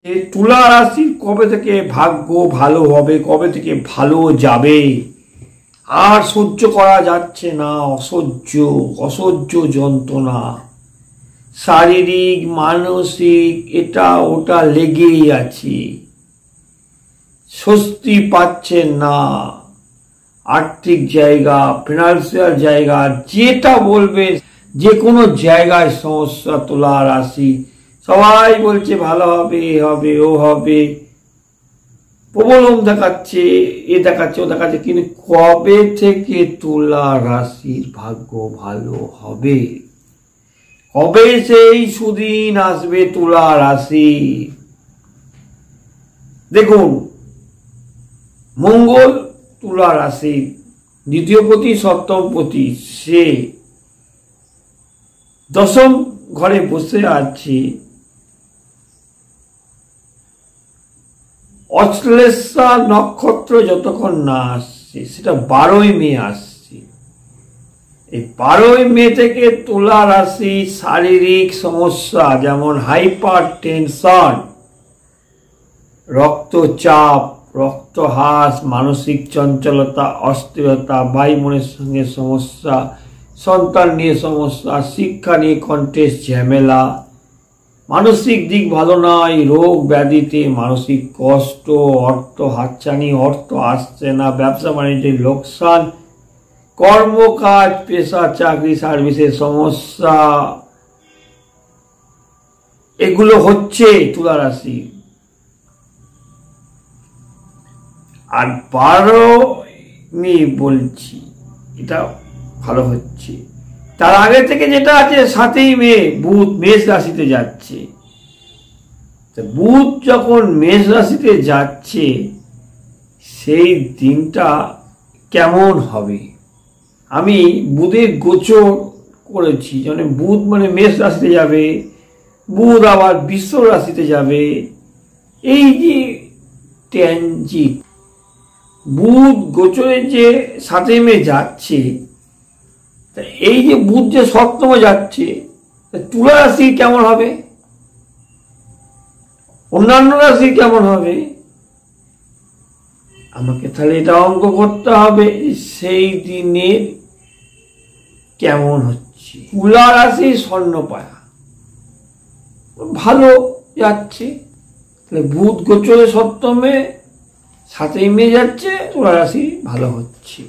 এই তুলা রাশির কবে থেকে ভাগ্য ভালো হবে, কবে থেকে ভালো যাবে, আর সহ্য করা যাচ্ছে না। অসহ্য যন্ত্রণা, শারীরিক মানসিক এটা ওটা লেগেই আছে, স্বস্তি পাচ্ছেন না। আর্থিক জায়গা, ফিনান্সিয়াল জায়গা, যেটা বলবে যে কোনো জায়গায় সমস্যা। তুলা রাশি সবাই বলছে ভালো হবে, হবে, ও হবে, প্রবলম দেখাচ্ছে, এ দেখাচ্ছে, ও দেখাচ্ছে, কিন্তু কবে থেকে তুলা রাশির ভাগ্য ভালো হবে? কবে সেই সুদিন আসবে তুলা রাশি? দেখুন, মঙ্গল তুলা রাশি দ্বিতীয় পতি, সপ্তম পতি, সে দশম ঘরে বসে আছে। অশ্লেষা নক্ষত্র যতক্ষণ না আসছে, সেটা 12ই মে আসছে। এই 12ই মে থেকে তুলা রাশি শারীরিক সমস্যা যেমন হাইপার টেনশন, রক্তচাপ, রক্তহ্রাস, মানসিক চঞ্চলতা, অস্থিরতা, ভাই বোনের সঙ্গে সমস্যা, সন্তান নিয়ে সমস্যা, শিক্ষা নিয়ে কন্টেস্ট, ঝামেলা, মানসিক দিক ভালো নয়, রোগ ব্যাধিতে মানসিক কষ্ট, অর্থ হাতছানি, অর্থ আসছে না, ব্যবসা বাণিজ্যের লোকসান, কর্মকাজ, পেশা, চাকরি, সার্ভিসের সমস্যা, এগুলো হচ্ছে তুলা রাশি। আর 12 বলছি, এটা ভালো হচ্ছে। তার আগে থেকে যেটা আছে 7ই মে বুধ মেষ রাশিতে যাচ্ছে। বুধ যখন মেষ রাশিতে যাচ্ছে, সেই দিনটা কেমন হবে? আমি বুধের গোচর করেছি, মানে বুধ মানে মেষ রাশিতে যাবে, বুধ আবার বৃষ রাশিতে যাবে। এই যে ট্রানজিট, বুধ গোচরে যে 7ই মে যাচ্ছে, এই যে বুধ যে সপ্তমে যাচ্ছে, তুলা রাশি কেমন হবে, অন্যান্য রাশি কেমন হবে? আমাকে তাহলে এটা অঙ্ক করতে হবে, সেই দিনের কেমন হচ্ছে। তুলা রাশি স্বর্ণপায়া ভালো যাচ্ছে, তাহলে বুধ গোচরে সপ্তমে 7ই মে যাচ্ছে, তুলা রাশি ভালো হচ্ছে।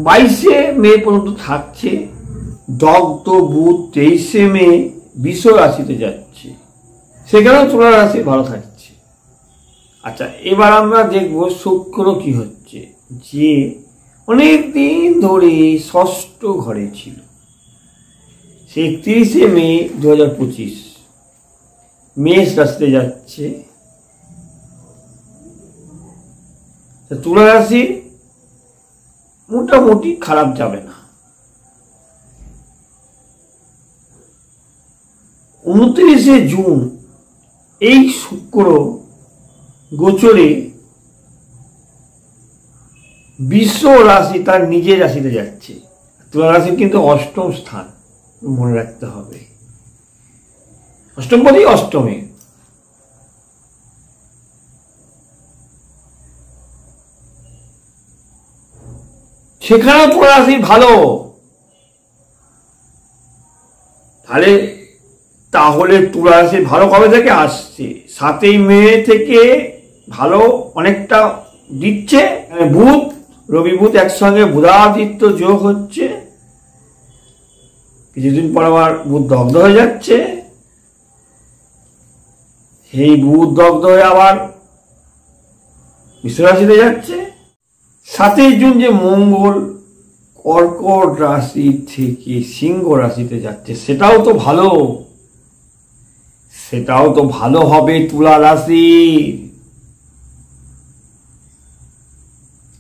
22শে মে পর্যন্ত থাকছে দগ্ধ বুধ, 23শে মে বৃষ রাশিতে যাচ্ছে, সেখানেও তুলা রাশি ভালো থাকছে। আচ্ছা, এবার আমরা দেখব শুক্র কি হচ্ছে, যে অনেক দিন ধরে ষষ্ঠ ঘরে ছিল, সে 31শে মে 2025 মেষ রাশিতে যাচ্ছে। তুলা রাশি মোটামুটি খারাপ যাবে না। 29শে জুন এই শুক্র গোচরে বৃষ রাশি তার নিজের রাশিতে যাচ্ছে। তুলা রাশির কিন্তু অষ্টম স্থান, মনে রাখতে হবে, অষ্টমপতি অষ্টমে। সেখানেও তুলা রাশি ভালো। তাহলে তুলা রাশি ভালো কবে থেকে আসছে? 7ই মে থেকে ভালো অনেকটা দিচ্ছে। বুধ, রবি বুধ একসঙ্গে বুধাদিত্য যোগ হচ্ছে, কিছুদিন পর আবার বুধ দগ্ধ হয়ে যাচ্ছে। সেই বুধ দগ্ধ হয়ে আবার বৃষ রাশিতে যাচ্ছে। 7ই জুন যে মঙ্গল কর্কট রাশি থেকে সিংহ রাশিতে যাচ্ছে, সেটাও তো ভালো, সেটাও তো ভালো হবে তুলা রাশি।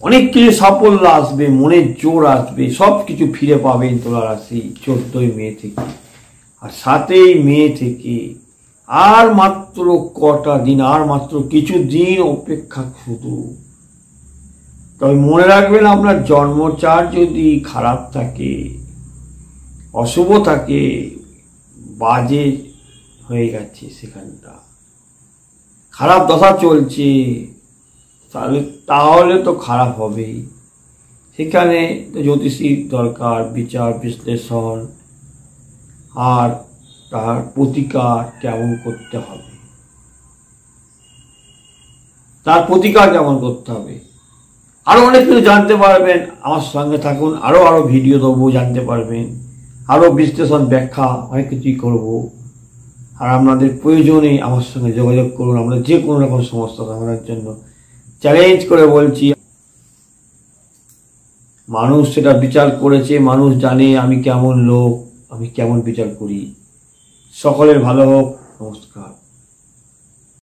অনেক কিছু সাফল্য আসবে, মনের জোর আসবে, সবকিছু ফিরে পাবেন তুলা রাশি 14ই মে থেকে। আর 7ই মে থেকে আর মাত্র কটা দিন, আর মাত্র কিছু দিন অপেক্ষা শুধু। তবে মনে রাখবেন, আপনার জন্মচার যদি খারাপ থাকে, অশুভ থাকে, বাজে হয়ে গেছে, সেখানটা খারাপ দশা চলছে, তাহলে তো খারাপ হবেই। সেখানে জ্যোতিষীর দরকার, বিচার বিশ্লেষণ, আর তার প্রতিকার কেমন করতে হবে, তার প্রতিকার কেমন করতে হবে, আরো অনেক কিছু জানতে পারবেন। আমার সঙ্গে থাকুন, আরো ভিডিও দেবো, জানতে পারবেন, আরো বিশ্লেষণ ব্যাখ্যা অনেক কিছুই করবো। আর আপনাদের প্রয়োজনে আমার সঙ্গে যোগাযোগ করুন। আমরা যে কোনো রকম সমস্যা সমাধানের জন্য চ্যালেঞ্জ করে বলছি। মানুষ সেটা বিচার করেছে, মানুষ জানে আমি কেমন লোক, আমি কেমন বিচার করি। সকলের ভালো হোক। নমস্কার।